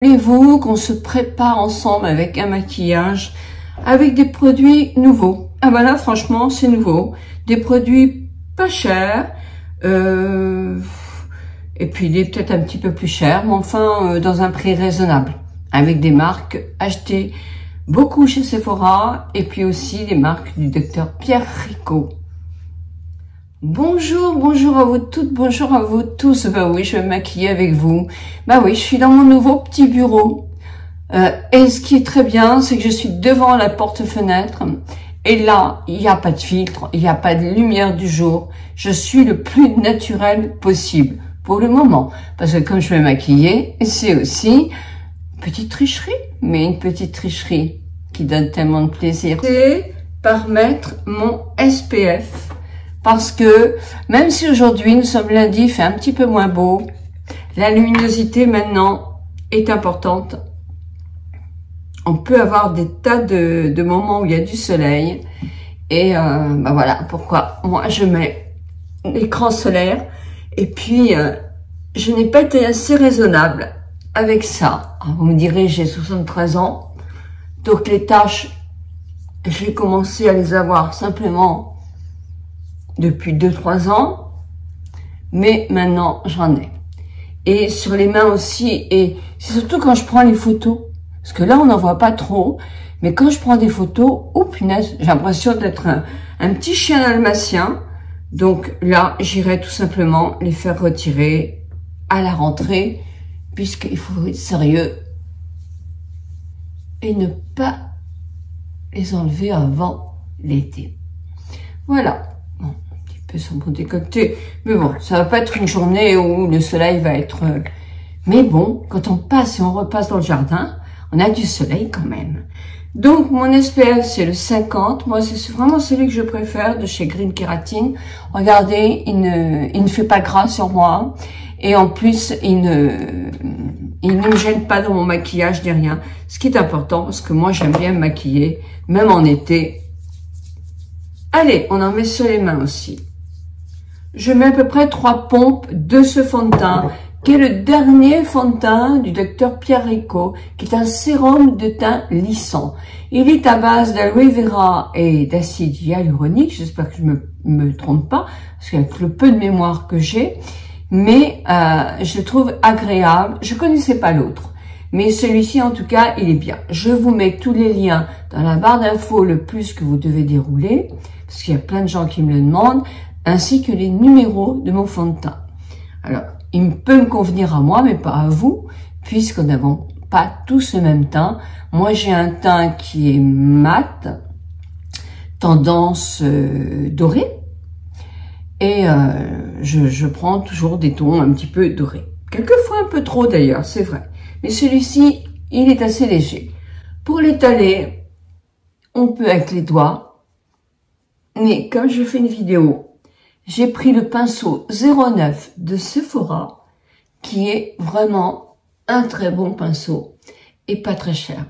Voulez-vous qu'on se prépare ensemble avec un maquillage, avec des produits nouveaux? Ah ben là, franchement, c'est nouveau. Des produits pas chers, et puis des peut-être un petit peu plus chers, mais enfin dans un prix raisonnable, avec des marques achetées beaucoup chez Sephora, et puis aussi des marques du docteur Pierre Ricot. Bonjour, bonjour à vous toutes, bonjour à vous tous. Bah oui, je vais me maquiller avec vous. Bah oui, je suis dans mon nouveau petit bureau. Et ce qui est très bien, c'est que je suis devant la porte-fenêtre. Et là, il n'y a pas de filtre, il n'y a pas de lumière du jour. Je suis le plus naturel possible, pour le moment. Parce que comme je vais maquiller, c'est aussi une petite tricherie, mais une petite tricherie qui donne tellement de plaisir. C'est par mettre mon SPF. Parce que, même si aujourd'hui, nous sommes lundi, il fait un petit peu moins beau, la luminosité maintenant est importante. On peut avoir des tas de moments où il y a du soleil. Et bah voilà pourquoi moi je mets l'écran solaire. Et puis, je n'ai pas été assez raisonnable avec ça. Alors, vous me direz, j'ai 73 ans. Donc les tâches, j'ai commencé à les avoir simplement depuis 2-3 ans, mais maintenant j'en ai. Et sur les mains aussi, et c'est surtout quand je prends les photos, parce que là on n'en voit pas trop, mais quand je prends des photos, oh punaise, j'ai l'impression d'être un petit chien dalmatien. Donc là, j'irai tout simplement les faire retirer à la rentrée, puisqu'il faut être sérieux et ne pas les enlever avant l'été. Voilà. Sur mon décolleté, mais bon, ça va pas être une journée où le soleil va être... Mais bon, quand on passe et on repasse dans le jardin, on a du soleil quand même. Donc, mon SPF, c'est le 50. Moi, c'est vraiment celui que je préfère de chez Green Kératine. Regardez, il ne fait pas gras sur moi. Et en plus, il ne me gêne pas dans mon maquillage ni rien. Ce qui est important, parce que moi, j'aime bien me maquiller, même en été. Allez, on en met sur les mains aussi. Je mets à peu près 3 pompes de ce fond de teint, qui est le dernier fond de teint du docteur Pierre Ricot, qui est un sérum de teint lissant. Il est à base d'aloe vera et d'acide hyaluronique, j'espère que je me trompe pas, parce qu'avec le peu de mémoire que j'ai, mais je le trouve agréable. Je connaissais pas l'autre, mais celui-ci en tout cas, il est bien. Je vous mets tous les liens dans la barre d'infos, le plus que vous devez dérouler, parce qu'il y a plein de gens qui me le demandent, ainsi que les numéros de mon fond de teint. Alors, il peut me convenir à moi, mais pas à vous, puisqu'on n'avons pas tous le même teint. Moi, j'ai un teint qui est mat, tendance dorée, et je prends toujours des tons un petit peu dorés. Quelquefois un peu trop d'ailleurs, c'est vrai. Mais celui-ci, il est assez léger. Pour l'étaler, on peut avec les doigts, mais comme je fais une vidéo, j'ai pris le pinceau 09 de Sephora, qui est vraiment un très bon pinceau et pas très cher.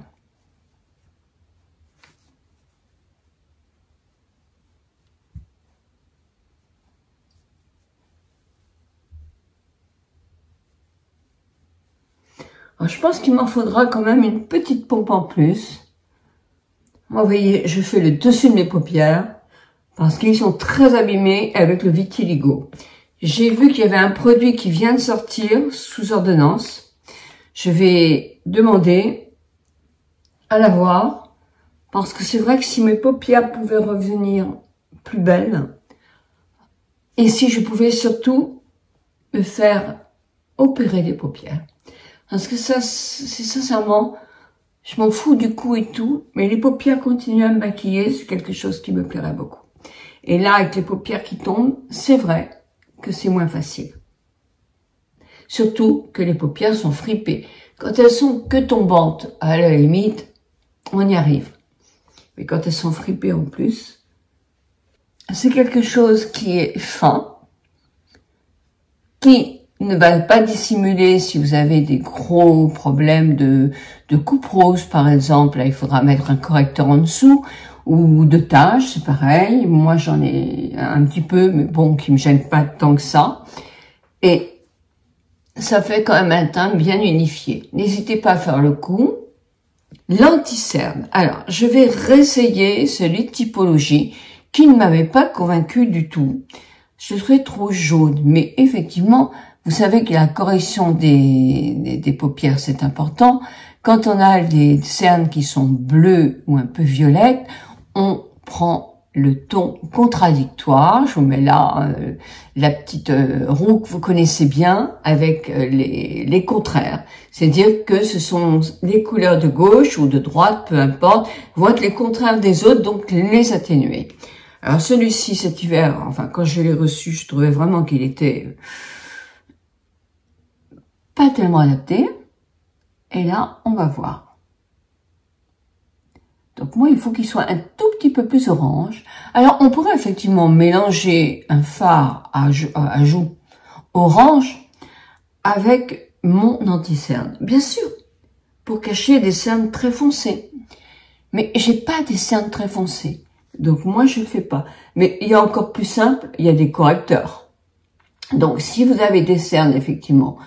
Alors, je pense qu'il m'en faudra quand même une petite pompe en plus. Moi, vous voyez, je fais le dessus de mes paupières, parce qu'ils sont très abîmés avec le vitiligo. J'ai vu qu'il y avait un produit qui vient de sortir sous ordonnance. Je vais demander à l'avoir, parce que c'est vrai que si mes paupières pouvaient revenir plus belles, et si je pouvais surtout me faire opérer les paupières. Parce que ça, c'est sincèrement, je m'en fous du cou et tout, mais les paupières continuer à me maquiller, c'est quelque chose qui me plairait beaucoup. Et là, avec les paupières qui tombent, c'est vrai que c'est moins facile. Surtout que les paupières sont fripées. Quand elles sont que tombantes, à la limite, on y arrive. Mais quand elles sont fripées en plus, c'est quelque chose qui est fin, qui ne va pas dissimuler si vous avez des gros problèmes de coupe rose, par exemple. Là, il faudra mettre un correcteur en dessous, ou de taches, c'est pareil. Moi, j'en ai un petit peu, mais bon, qui me gêne pas tant que ça. Et ça fait quand même un teint bien unifié. N'hésitez pas à faire le coup. L'anti-cerne. Alors, je vais réessayer celui de Typologie qui ne m'avait pas convaincu du tout. Je le trouvais trop jaune, mais effectivement, vous savez que la correction des paupières, c'est important. Quand on a des cernes qui sont bleues ou un peu violettes, on prend le ton contradictoire. Je vous mets là la petite roue que vous connaissez bien avec les contraires. C'est-à-dire que ce sont les couleurs de gauche ou de droite, peu importe, vont être les contraires des autres, donc les atténuer. Alors celui-ci, cet hiver, enfin quand je l'ai reçu, je trouvais vraiment qu'il était pas tellement adapté. Et là, on va voir. Donc moi, il faut qu'il soit un tout petit peu plus orange. Alors, on pourrait effectivement mélanger un fard à joue orange avec mon anti-cerne. Bien sûr, pour cacher des cernes très foncées. Mais j'ai pas des cernes très foncées. Donc moi, je le fais pas. Mais il y a encore plus simple, il y a des correcteurs. Donc, si vous avez des cernes, effectivement,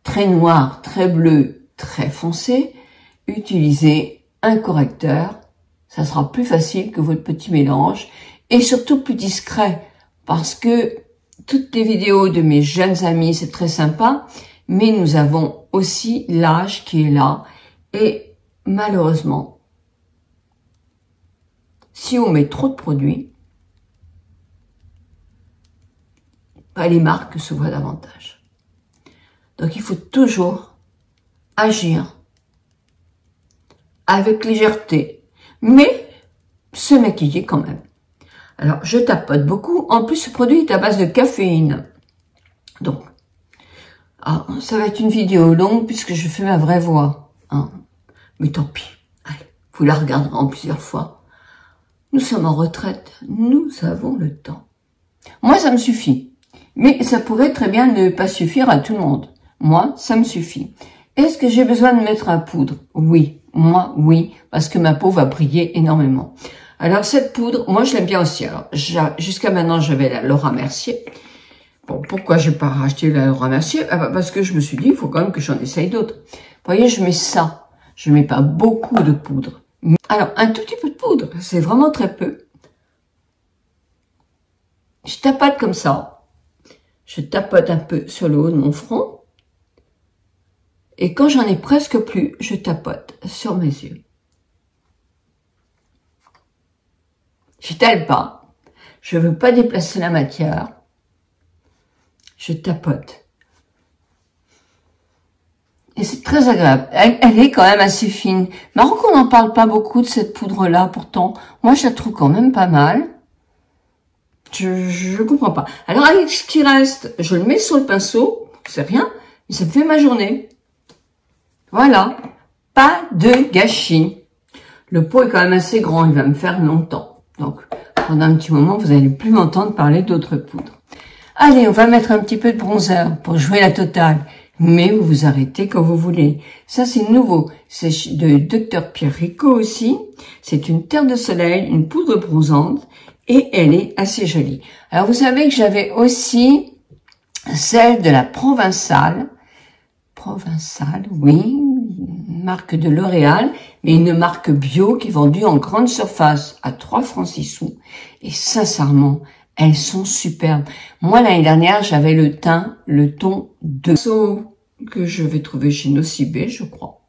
très noires, très bleues, très foncées, utilisez un correcteur. Ça sera plus facile que votre petit mélange et surtout plus discret parce que toutes les vidéos de mes jeunes amis, c'est très sympa, mais nous avons aussi l'âge qui est là et malheureusement, si on met trop de produits, les marques se voient davantage. Donc il faut toujours agir avec légèreté, mais se maquiller quand même. Alors, je tapote beaucoup. En plus, ce produit est à base de caféine. Donc, ça va être une vidéo longue puisque je fais ma vraie voix. Hein. Mais tant pis. Allez, vous la regarderez en plusieurs fois. Nous sommes en retraite. Nous avons le temps. Moi, ça me suffit. Mais ça pourrait très bien ne pas suffire à tout le monde. Moi, ça me suffit. Est-ce que j'ai besoin de mettre un poudre? Oui, moi, oui, parce que ma peau va briller énormément. Alors, cette poudre, moi, je l'aime bien aussi. Alors, jusqu'à maintenant, j'avais la Laura Mercier. Bon, pourquoi j'ai pas racheté la Laura Mercier? Parce que je me suis dit, il faut quand même que j'en essaye d'autres. Vous voyez, je mets ça. Je mets pas beaucoup de poudre. Alors, un tout petit peu de poudre, c'est vraiment très peu. Je tapote comme ça. Je tapote un peu sur le haut de mon front. Et quand j'en ai presque plus, je tapote sur mes yeux. J'étale pas. Je veux pas déplacer la matière. Je tapote. Et c'est très agréable. Elle est quand même assez fine. Marrant qu'on n'en parle pas beaucoup de cette poudre-là, pourtant. Moi, je la trouve quand même pas mal. Je comprends pas. Alors, avec ce qui reste, je le mets sur le pinceau. C'est rien, mais ça me fait ma journée. Voilà, pas de gâchis. Le pot est quand même assez grand, il va me faire longtemps. Donc, pendant un petit moment, vous n'allez plus m'entendre parler d'autres poudres. Allez, on va mettre un petit peu de bronzer pour jouer la totale. Mais vous vous arrêtez quand vous voulez. Ça, c'est nouveau. C'est de Dr Pierre Ricot aussi. C'est une terre de soleil, une poudre bronzante. Et elle est assez jolie. Alors, vous savez que j'avais aussi celle de la Provençale. Provençale, oui, marque de L'Oréal, mais une marque bio qui est vendue en grande surface à 3 francs 6 sous. Et sincèrement, elles sont superbes. Moi, l'année dernière, j'avais le ton de pinceau que je vais trouver chez Nocibé, je crois.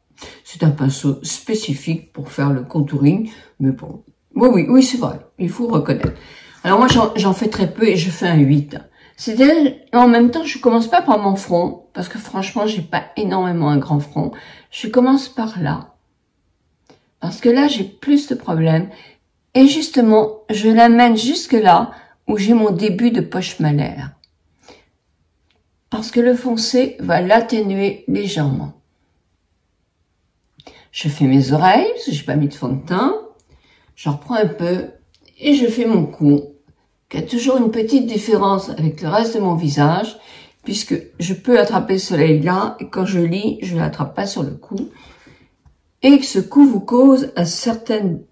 C'est un pinceau spécifique pour faire le contouring, mais bon. Oui, c'est vrai, il faut reconnaître. Alors moi, j'en fais très peu et je fais un 8. C'est-à-dire, en même temps, je commence pas par mon front, parce que franchement, j'ai pas énormément un grand front. Je commence par là. Parce que là, j'ai plus de problèmes. Et justement, je l'amène jusque là, où j'ai mon début de poche malaire. Parce que le foncé va l'atténuer légèrement. Je fais mes oreilles, parce que j'ai pas mis de fond de teint. J'en reprends un peu, et je fais mon cou. Qui a toujours une petite différence avec le reste de mon visage, puisque je peux attraper le soleil là, et quand je lis, je ne l'attrape pas sur le cou, et que ce cou vous cause à certaines...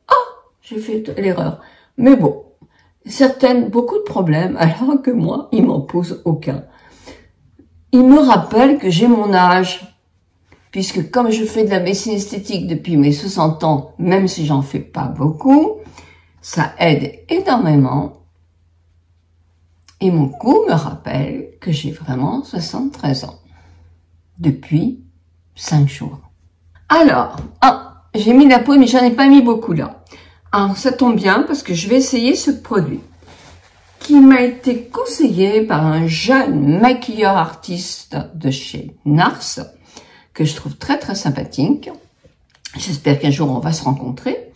j'ai fait l'erreur. Mais bon, beaucoup de problèmes, alors que moi, il m'en pose aucun. il me rappelle que j'ai mon âge. Puisque comme je fais de la médecine esthétique depuis mes 60 ans, même si j'en fais pas beaucoup, ça aide énormément. Et mon cou me rappelle que j'ai vraiment 73 ans. Depuis 5 jours. Alors, j'ai mis la peau, mais j'en ai pas mis beaucoup là. Alors, ça tombe bien parce que je vais essayer ce produit qui m'a été conseillé par un jeune maquilleur artiste de chez NARS, que je trouve très très sympathique. J'espère qu'un jour on va se rencontrer,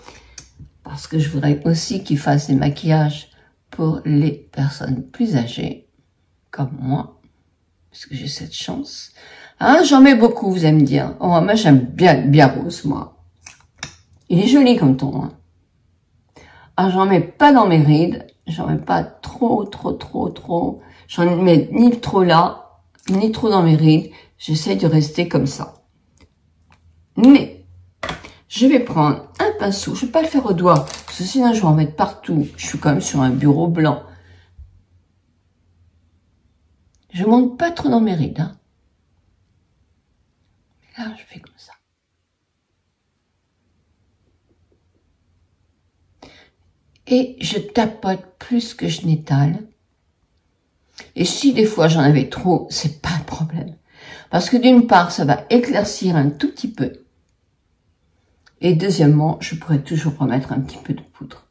parce que je voudrais aussi qu'il fasse des maquillages pour les personnes plus âgées, comme moi, parce que j'ai cette chance. Hein, j'en mets beaucoup, vous allez me dire. Oh, moi j'aime bien rose, moi. Il est joli comme ton. Hein. Alors j'en mets pas dans mes rides, j'en mets pas trop. J'en mets ni trop là, ni trop dans mes rides. J'essaie de rester comme ça. Mais, je vais prendre un pinceau. Je vais pas le faire au doigt, parce que sinon je vais en mettre partout. Je suis quand même sur un bureau blanc. Je monte pas trop dans mes rides. Hein. Là, je fais comme ça. Et je tapote plus que je n'étale. Et si des fois j'en avais trop, c'est pas un problème. Parce que d'une part, ça va éclaircir un tout petit peu. Et deuxièmement, je pourrais toujours remettre un petit peu de poudre.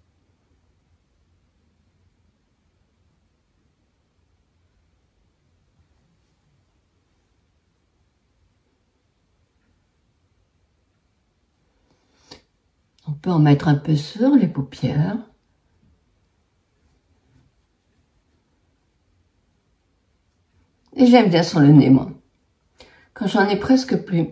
On peut en mettre un peu sur les paupières. Et j'aime bien sur le nez, moi. Quand j'en ai presque plus.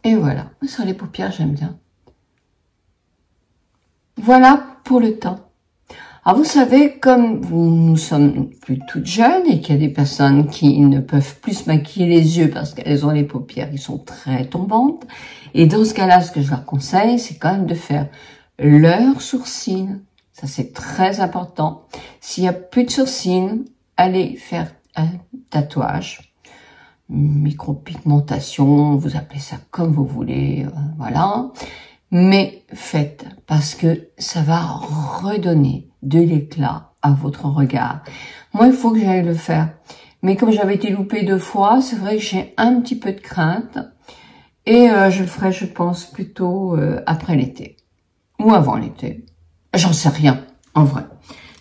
Et voilà, sur les paupières, j'aime bien. Voilà pour le temps. Alors vous savez, comme nous sommes plus toutes jeunes et qu'il y a des personnes qui ne peuvent plus se maquiller les yeux parce qu'elles ont les paupières qui sont très tombantes, et dans ce cas-là, ce que je leur conseille, c'est quand même de faire leurs sourcils. Ça, c'est très important. S'il n'y a plus de sourcils, allez faire un tatouage. Micropigmentation, vous appelez ça comme vous voulez, voilà. Mais faites, parce que ça va redonner de l'éclat à votre regard. Moi, il faut que j'aille le faire. Mais comme j'avais été loupée 2 fois, c'est vrai que j'ai un petit peu de crainte. Et je le ferai, je pense, plutôt après l'été. Ou avant l'été. J'en sais rien, en vrai.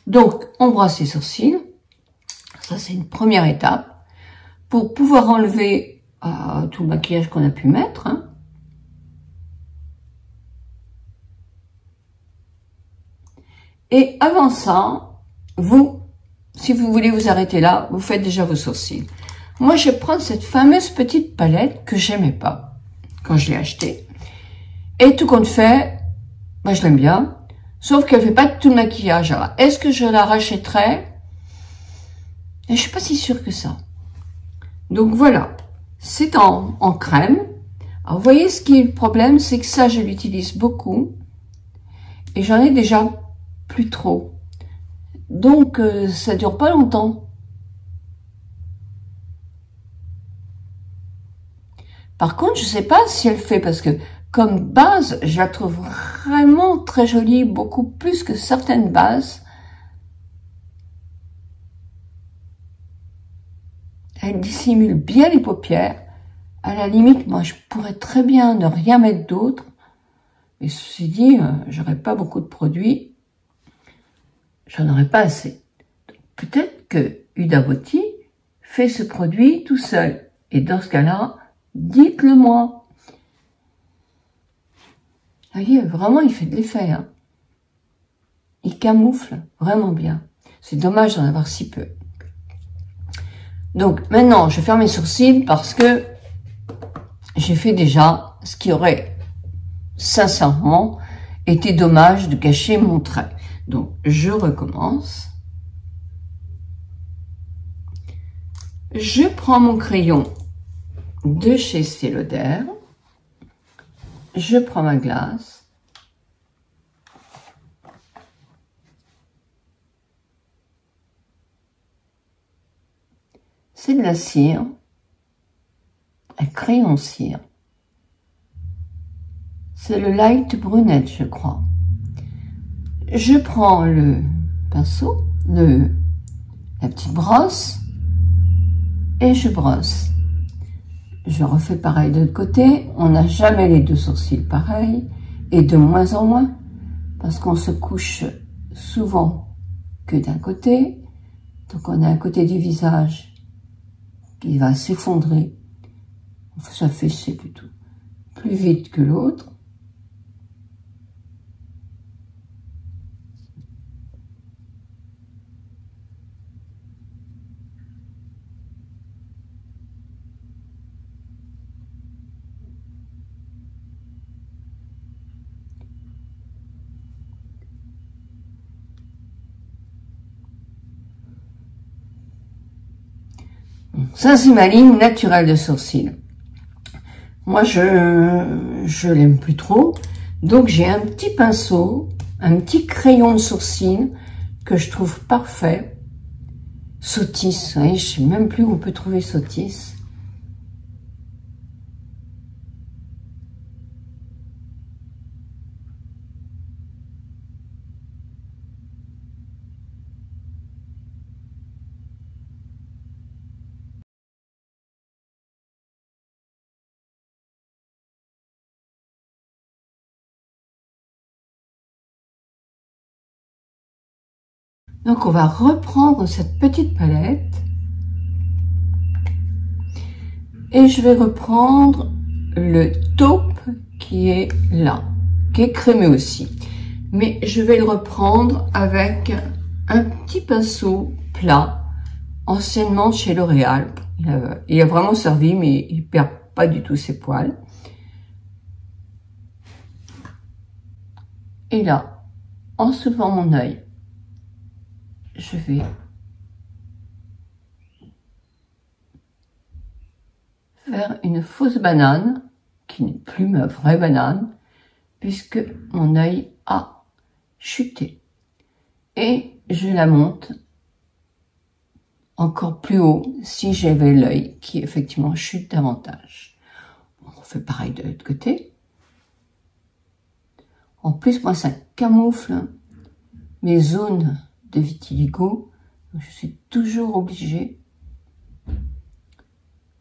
Donc, on brosse les sourcils. Ça, c'est une première étape. Pour pouvoir enlever tout le maquillage qu'on a pu mettre. Hein. Et avant ça, si vous voulez vous arrêter là, vous faites déjà vos sourcils. Moi, je vais prendre cette fameuse petite palette que j'aimais pas quand je l'ai achetée. Et tout compte fait, moi je l'aime bien, sauf qu'elle fait pas tout le maquillage. Alors, est-ce que je la rachèterai? Et je suis pas si sûre que ça. Donc voilà, c'est en crème. Alors vous voyez, ce qui est le problème, c'est que ça, je l'utilise beaucoup. Et j'en ai déjà plus trop. Donc, ça dure pas longtemps. Par contre, je sais pas si elle fait, parce que comme base, je la trouve vraiment très jolie, beaucoup plus que certaines bases. Elle dissimule bien les paupières. À la limite, moi, je pourrais très bien ne rien mettre d'autre. Mais ceci dit, j'aurais pas beaucoup de produits. J'en aurais pas assez. Peut-être que Huda Beauty fait ce produit tout seul. Et dans ce cas-là, dites-le moi. Vous voyez, vraiment, il fait de l'effet. Hein. Il camoufle vraiment bien. C'est dommage d'en avoir si peu. Donc, maintenant, je vais faire mes sourcils parce que j'ai fait déjà ce qui aurait, sincèrement, été dommage de cacher mon trait. Donc, je recommence. Je prends mon crayon de chez Estée Lauder. Je prends ma glace c'est de la cire, un crayon cire. C'est le Light Brunette, je crois. Je prends le pinceau, la petite brosse, et je brosse. Je refais pareil de l'autre côté. On n'a jamais les deux sourcils pareils, et de moins en moins, parce qu'on se couche souvent que d'un côté. Donc on a un côté du visage qui va s'effondrer, s'affaisser plutôt, plus vite que l'autre. Ça, c'est ma ligne naturelle de sourcils. Moi, je l'aime plus trop. Donc, j'ai un petit pinceau, un petit crayon de sourcil que je trouve parfait. Sotis, vous voyez, je sais même plus où on peut trouver Sotis. Donc, on va reprendre cette petite palette et je vais reprendre le taupe qui est là, qui est crémeux aussi. Mais je vais le reprendre avec un petit pinceau plat, anciennement chez L'Oréal. Il a vraiment servi, mais il perd pas du tout ses poils. Et là, en soulevant mon œil, je vais faire une fausse banane, qui n'est plus ma vraie banane, puisque mon œil a chuté. Et je la monte encore plus haut si j'avais l'œil qui effectivement chute davantage. On fait pareil de l'autre côté. En plus, moi, ça camoufle mes zones de vitiligo. Je suis toujours obligée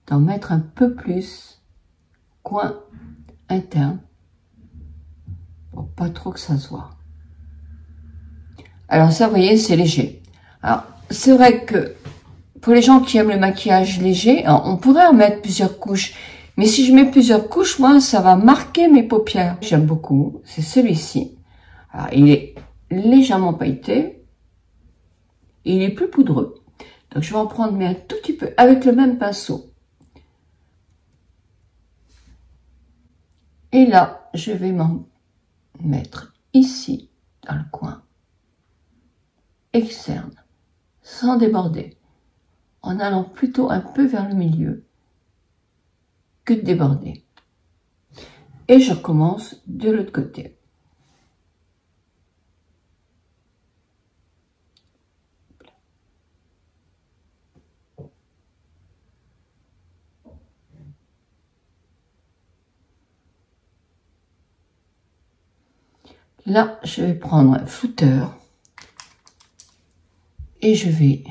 d'en mettre un peu plus, coin interne, pour pas trop que ça se voit. Alors ça, vous voyez, c'est léger. Alors, c'est vrai que pour les gens qui aiment le maquillage léger, on pourrait en mettre plusieurs couches. Mais si je mets plusieurs couches, moi, ça va marquer mes paupières. J'aime beaucoup, c'est celui-ci. Alors, il est légèrement pailleté et il est plus poudreux. Donc, je vais en prendre mais un tout petit peu avec le même pinceau. Et là, je vais m'en mettre ici, dans le coin externe, sans déborder, en allant plutôt un peu vers le milieu que de déborder. Et je recommence de l'autre côté. Là, je vais prendre un flouteur et je vais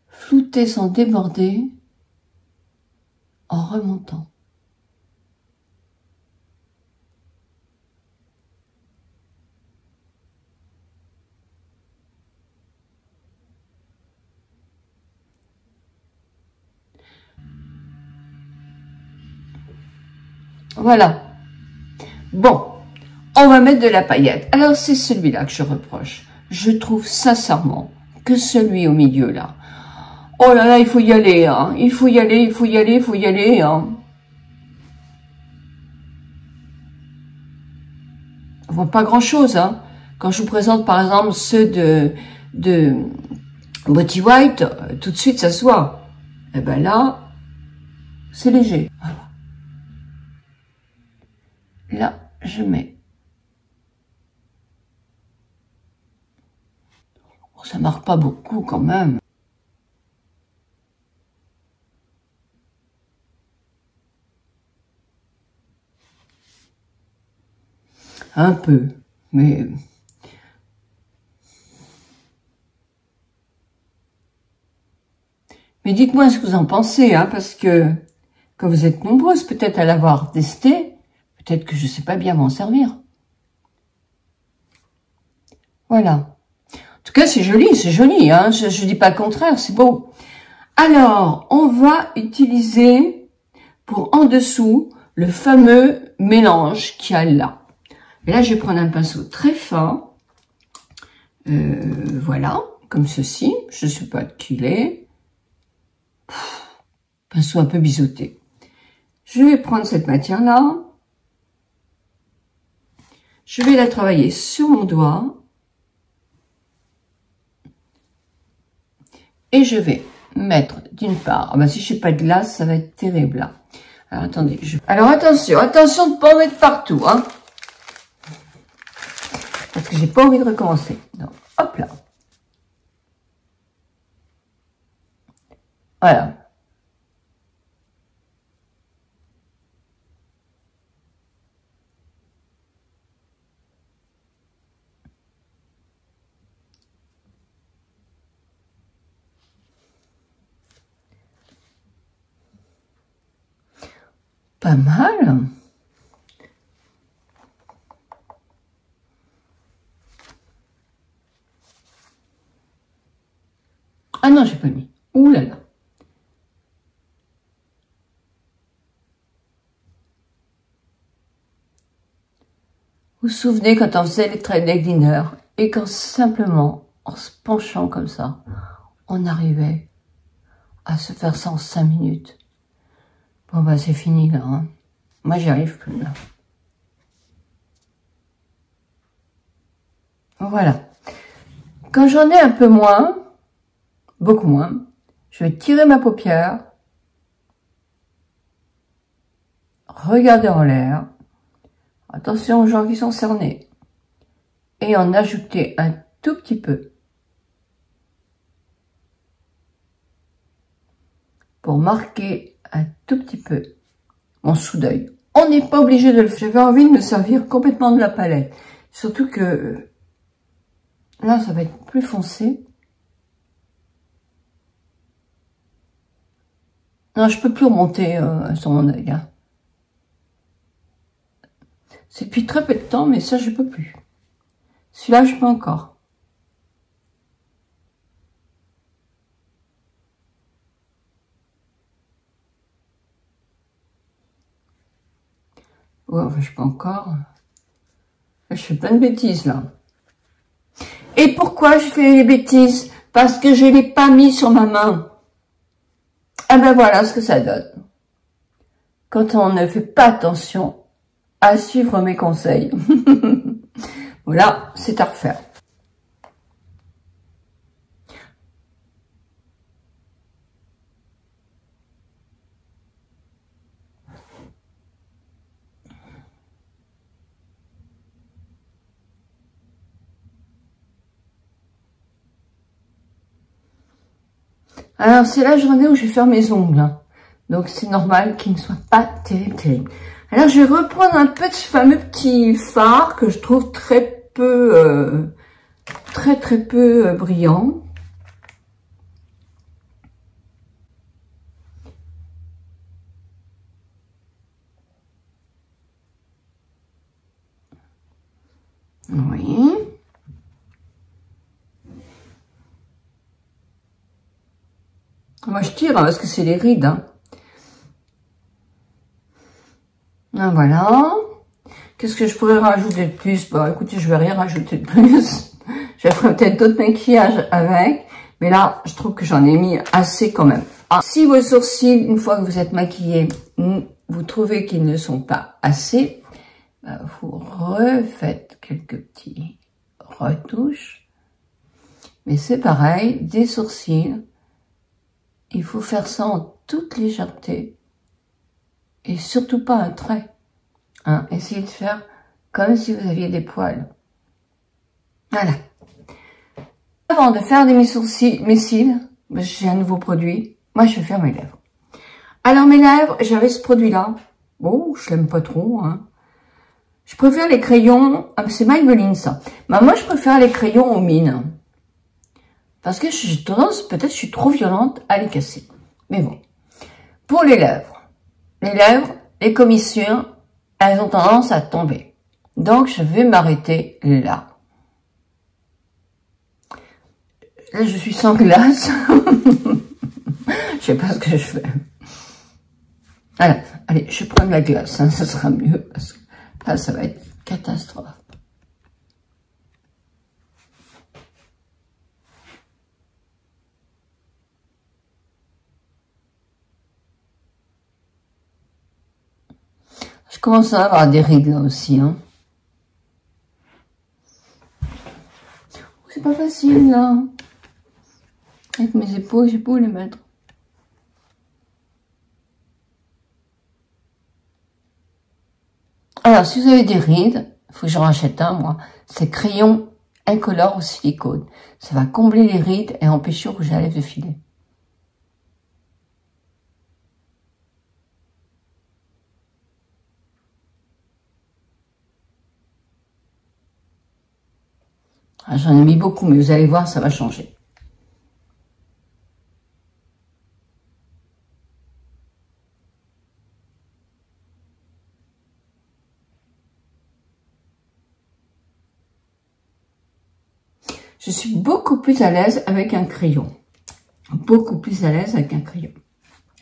flouter sans déborder en remontant. Voilà. Bon, on va mettre de la paillette. Alors, c'est celui-là que je reproche. Je trouve sincèrement que celui au milieu, là. Oh là là, il faut y aller, hein. Il faut y aller, il faut y aller, il faut y aller, hein. On voit pas grand-chose, hein. Quand je vous présente, par exemple, ceux de Beauty White, tout de suite, ça se voit. Et ben là, c'est léger. Voilà. Là, je mets. Oh, ça marque pas beaucoup quand même. un peu, mais... Mais dites-moi ce que vous en pensez, hein, parce que quand vous êtes nombreuses peut-être à l'avoir testé, peut-être que je sais pas bien m'en servir. Voilà. En tout cas, c'est joli, hein, je dis pas le contraire, c'est beau. Alors, on va utiliser pour en dessous le fameux mélange qu'il y a là. Et là, je vais prendre un pinceau très fin. Voilà, comme ceci. Je ne sais pas de qui il est. Pinceau un peu biseauté. Je vais prendre cette matière-là. Je vais la travailler sur mon doigt. Et je vais mettre d'une part... Ah ben, si je n'ai pas de glace, ça va être terrible là. Alors, attendez. Alors, attention de ne pas en mettre partout, hein. Parce que j'ai pas envie de recommencer. Donc, hop là. Voilà. Pas mal. Ah non, j'ai pas mis. Ouh là là. Vous vous souvenez quand on faisait les traits d'eyeliner et quand simplement, en se penchant comme ça, on arrivait à se faire ça en 5 minutes. Bon bah c'est fini là, hein. Moi j'y arrive plus là. Voilà. Quand j'en ai un peu moins, beaucoup moins, je vais tirer ma paupière, regarder en l'air, attention aux gens qui sont cernés, et en ajouter un tout petit peu pour marquer un tout petit peu mon sous-d'œil. On n'est pas obligé de le faire. J'avais envie de me servir complètement de la palette, surtout que là ça va être plus foncé. Non, je peux plus remonter sur mon œil. Hein. C'est depuis très peu de temps, mais ça, je peux plus. Celui-là, je peux encore. Ouais, enfin, je peux encore. Je fais plein de bêtises, là. Et pourquoi je fais les bêtises? Parce que je l'ai pas mis sur ma main. Ah ben voilà ce que ça donne. Quand on ne fait pas attention à suivre mes conseils. Voilà, c'est à refaire. Alors, c'est la journée où je vais faire mes ongles. Hein. Donc, c'est normal qu'ils ne soient pas terribles. Alors, je vais reprendre un peu de ce fameux petit fard que je trouve très peu brillant. Oui. Moi, je tire hein, parce que c'est les rides. Hein. Ah, voilà. Qu'est-ce que je pourrais rajouter de plus? Bon, écoutez, je vais rien rajouter de plus. Je ferai peut-être d'autres maquillages avec. Mais là, je trouve que j'en ai mis assez quand même. Ah, si vos sourcils, une fois que vous êtes maquillés, vous trouvez qu'ils ne sont pas assez, bah, vous refaites quelques petits retouches. Mais c'est pareil, des sourcils. Il faut faire ça en toute légèreté. Et surtout pas un trait. Hein, essayez de faire comme si vous aviez des poils. Voilà. Avant de faire mes cils, j'ai un nouveau produit. Moi, je vais faire mes lèvres. Alors, mes lèvres, j'avais ce produit-là. Bon, je l'aime pas trop. Hein. Je préfère les crayons, ah, c'est Maybelline ça. Bah, moi, je préfère les crayons aux mines. Parce que j'ai tendance, peut-être je suis trop violente à les casser. Mais bon. Pour les lèvres, les commissures, elles ont tendance à tomber. Donc, je vais m'arrêter là. Là, je suis sans glace. Je sais pas ce que je fais. Alors, allez, je prends de la glace, hein, ça sera mieux, parce que là, ça va être catastrophe. Je commence à avoir des rides là aussi, hein. C'est pas facile, là. Avec mes épaules, j'ai pas où les mettre. Alors, si vous avez des rides, il faut que j'en rachète un, moi. C'est crayon incolore au silicone. Ça va combler les rides et empêcher au rouge à lèvres de filer. Ah, j'en ai mis beaucoup, mais vous allez voir, ça va changer. Je suis beaucoup plus à l'aise avec un crayon. Beaucoup plus à l'aise avec un crayon.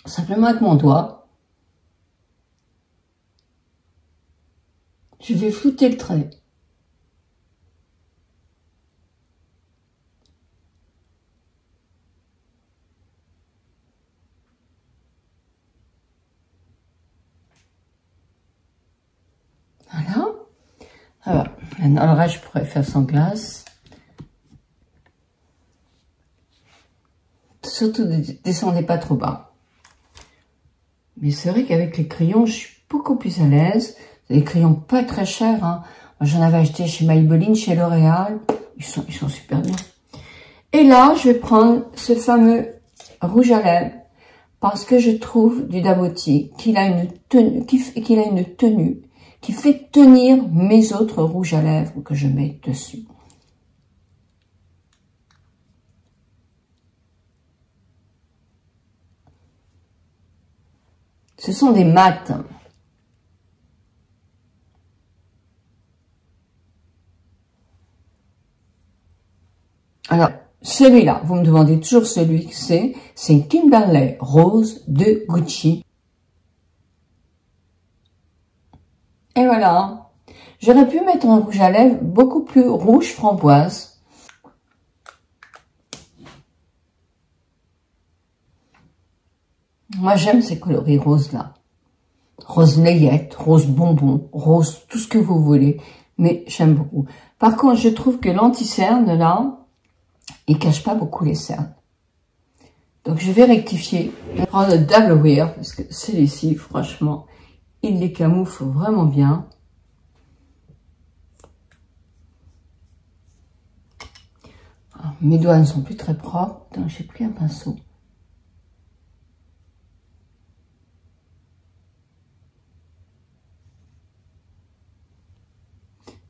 Simplement avec mon doigt, je vais flouter le trait. Voilà. Alors, maintenant, le reste, je pourrais faire sans glace. Surtout, ne descendez pas trop bas. Mais c'est vrai qu'avec les crayons, je suis beaucoup plus à l'aise. C'est des crayons pas très chers, hein. J'en avais acheté chez Maybelline, chez L'Oréal. Ils sont super bien. Et là, je vais prendre ce fameux rouge à lèvres parce que je trouve du Daboti qu'il a une tenue, qui fait tenir mes autres rouges à lèvres que je mets dessus. Ce sont des mats. Alors, celui-là, vous me demandez toujours celui que c'est Kimberley Rose de Gucci. Et voilà. J'aurais pu mettre un rouge à lèvres beaucoup plus rouge framboise. Moi, j'aime ces coloris roses-là. Rose layette, rose bonbon, rose tout ce que vous voulez. Mais j'aime beaucoup. Par contre, je trouve que l'anti-cerne, là, il cache pas beaucoup les cernes. Donc, je vais rectifier. Je vais prendre le Double Wear, parce que celui-ci, franchement, il les camoufle vraiment bien. Alors, mes doigts ne sont plus très propres, donc j'ai pris un pinceau.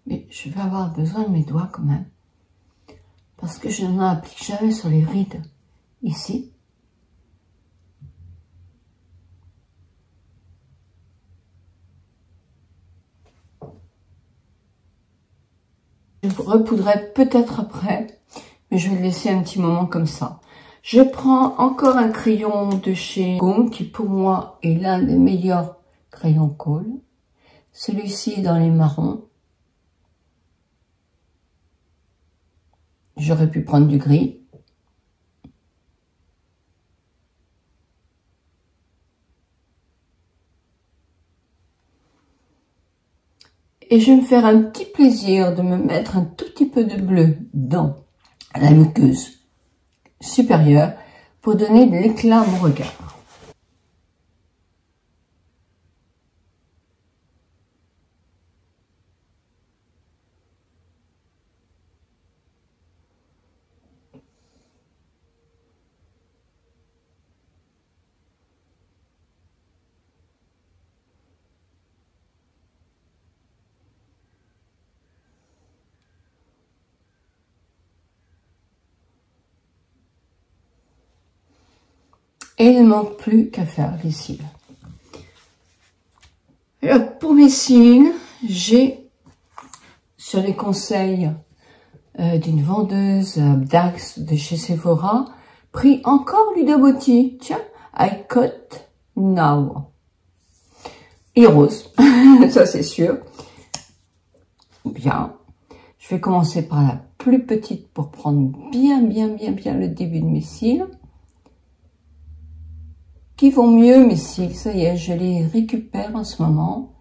Mais je vais avoir besoin de mes doigts quand même. Parce que je n'en applique jamais sur les rides. Ici. Je repoudrerai peut-être après. Mais je vais le laisser un petit moment comme ça. Je prends encore un crayon de chez Gaume, qui pour moi est l'un des meilleurs crayons colle. Celui-ci est dans les marrons. J'aurais pu prendre du gris. Et je vais me faire un petit plaisir de me mettre un tout petit peu de bleu dans la muqueuse supérieure pour donner de l'éclat à mon regard. Et il ne manque plus qu'à faire les cils. Alors, pour mes cils, j'ai, sur les conseils d'une vendeuse d'Axe de chez Sephora, pris encore Luda Beauty. Tiens, I cut now. Et rose, ça c'est sûr. Bien. Je vais commencer par la plus petite pour prendre bien le début de mes cils. Qui vont mieux mes cils, ça y est, je les récupère en ce moment.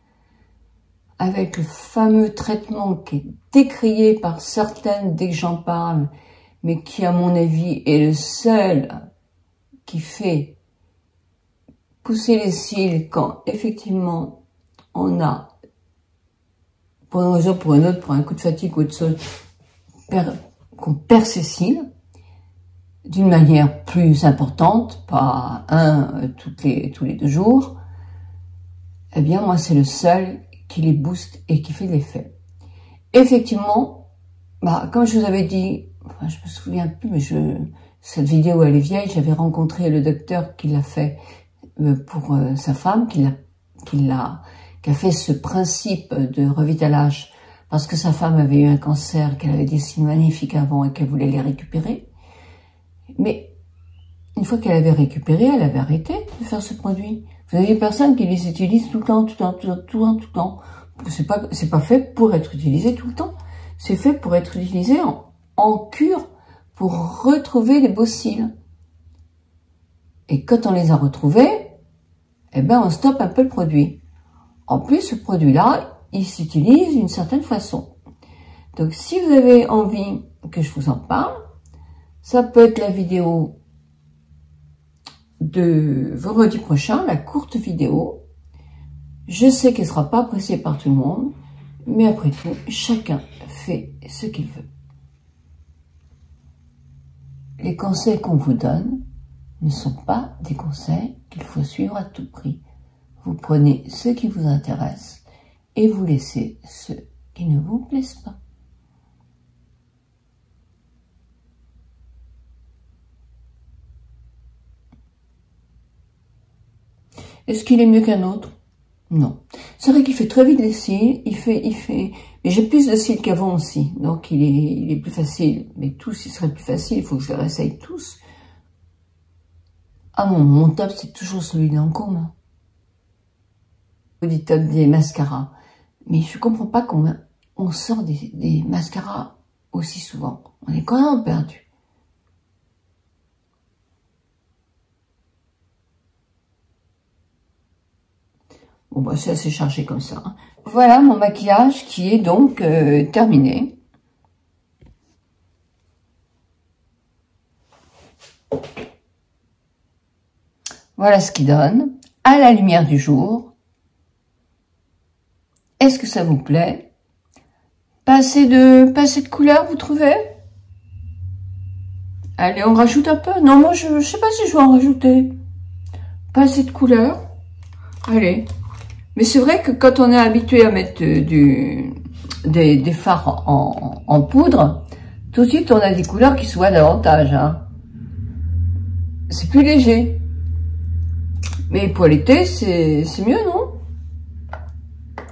Avec le fameux traitement qui est décrié par certaines dès que j'en parle, mais qui à mon avis est le seul qui fait pousser les cils quand effectivement on a, pour une raison ou pour une autre, pour un coup de fatigue ou autre chose, qu'on perd ses cils d'une manière plus importante, pas tous les 2 jours. Eh bien moi c'est le seul qui les booste et qui fait l'effet. Effectivement, comme je vous avais dit, enfin, je me souviens plus, mais cette vidéo elle est vieille, j'avais rencontré le docteur qui l'a fait pour sa femme, qui a fait ce principe de revitallage parce que sa femme avait eu un cancer, qu'elle avait des signes magnifiques avant et qu'elle voulait les récupérer. Mais une fois qu'elle avait récupéré, elle avait arrêté de faire ce produit. Vous avez des personnes qui les utilisent tout le temps. C'est pas fait pour être utilisé tout le temps. C'est fait pour être utilisé en cure pour retrouver les beaux cils. Et quand on les a retrouvés, eh ben on stoppe un peu le produit. En plus, ce produit-là, il s'utilise d'une certaine façon. Donc, si vous avez envie que je vous en parle, ça peut être la vidéo de vendredi prochain, la courte vidéo. Je sais qu'elle ne sera pas appréciée par tout le monde, mais après tout, chacun fait ce qu'il veut. Les conseils qu'on vous donne ne sont pas des conseils qu'il faut suivre à tout prix. Vous prenez ceux qui vous intéressent et vous laissez ceux qui ne vous plaisent pas. Est-ce qu'il est mieux qu'un autre? Non. C'est vrai qu'il fait très vite les cils, mais j'ai plus de cils qu'avant aussi, donc il est plus facile. Mais tous, il serait plus facile, il faut que je les réessaye tous. Ah mon top, c'est toujours celui de Lancôme. On dit top des mascaras. Mais je comprends pas comment on sort des mascaras aussi souvent. On est quand même perdu. Bon, bah, c'est assez chargé comme ça. Hein. Voilà mon maquillage qui est donc terminé. Voilà ce qu'il donne à la lumière du jour. Est-ce que ça vous plaît? Pas assez de couleur, vous trouvez? Allez, on rajoute un peu. Non, moi, je sais pas si je vais en rajouter. Pas assez de couleur. Allez. Mais c'est vrai que quand on est habitué à mettre des fards en poudre, tout de suite, on a des couleurs qui se voient davantage. Hein. C'est plus léger. Mais pour l'été, c'est mieux, non?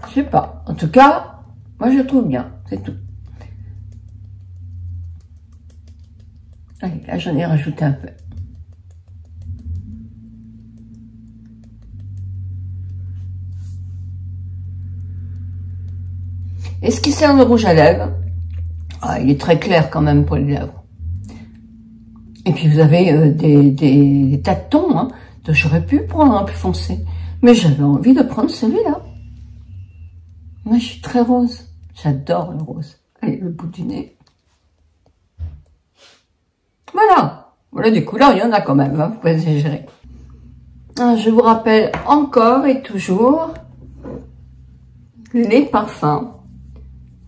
Je sais pas. En tout cas, moi, je le trouve bien. C'est tout. Allez, là, j'en ai rajouté un peu. Et ce qui sert de rouge à lèvres, il est très clair quand même pour les lèvres. Et puis vous avez des tas de tons, hein, donc j'aurais pu prendre un plus foncé. Mais j'avais envie de prendre celui-là. Moi je suis très rose, j'adore le rose. Allez, le bout du nez. Voilà des couleurs, il y en a quand même, hein, faut pas exagérer. Je vous rappelle encore et toujours les parfums.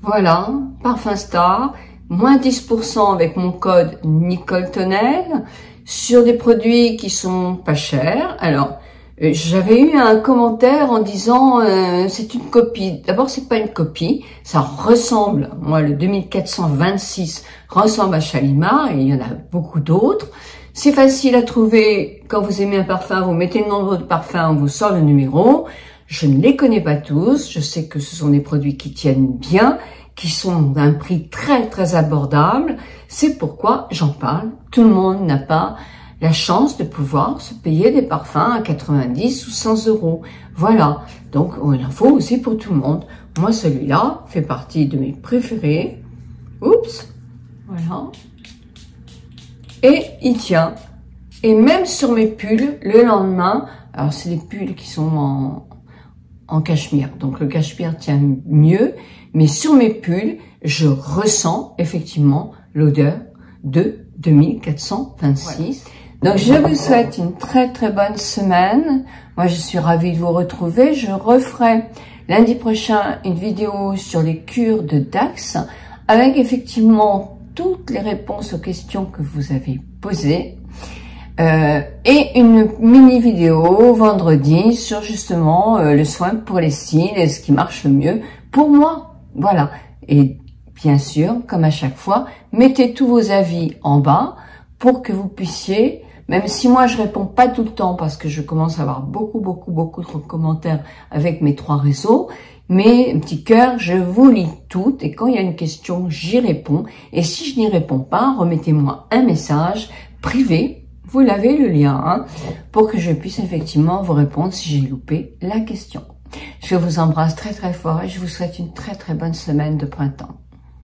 Voilà, Parfum Star, moins 10% avec mon code Nicole Tonnel sur des produits qui sont pas chers. Alors, j'avais eu un commentaire en disant c'est une copie. D'abord, c'est pas une copie, ça ressemble. Moi, le 2426 ressemble à Shalimar et il y en a beaucoup d'autres. C'est facile à trouver. Quand vous aimez un parfum, vous mettez le nom de votre parfum, on vous sort le numéro. Je ne les connais pas tous. Je sais que ce sont des produits qui tiennent bien, qui sont d'un prix très très abordable. C'est pourquoi j'en parle. Tout le monde n'a pas la chance de pouvoir se payer des parfums à 90 ou 100 euros. Voilà. Donc, il en faut aussi pour tout le monde. Moi, celui-là fait partie de mes préférés. Oups. Voilà. Et il tient. Et même sur mes pulls, le lendemain, alors c'est des pulls qui sont en cachemire. Donc, le cachemire tient mieux. Mais sur mes pulls, je ressens effectivement l'odeur de 2426. Voilà. Donc, je vous souhaite une très très bonne semaine. Moi, je suis ravie de vous retrouver. Je referai lundi prochain une vidéo sur les cures de Dax avec effectivement toutes les réponses aux questions que vous avez posées. Et une mini vidéo vendredi sur justement le soin pour les cils et ce qui marche le mieux pour moi. Voilà. Et bien sûr, comme à chaque fois, mettez tous vos avis en bas pour que vous puissiez, même si moi je réponds pas tout le temps parce que je commence à avoir beaucoup de commentaires avec mes 3 réseaux, mais petit cœur, je vous lis toutes et quand il y a une question, j'y réponds. Et si je n'y réponds pas, remettez-moi un message privé. Vous l'avez le lien, hein, pour que je puisse effectivement vous répondre si j'ai loupé la question. Je vous embrasse très très fort et je vous souhaite une très très bonne semaine de printemps.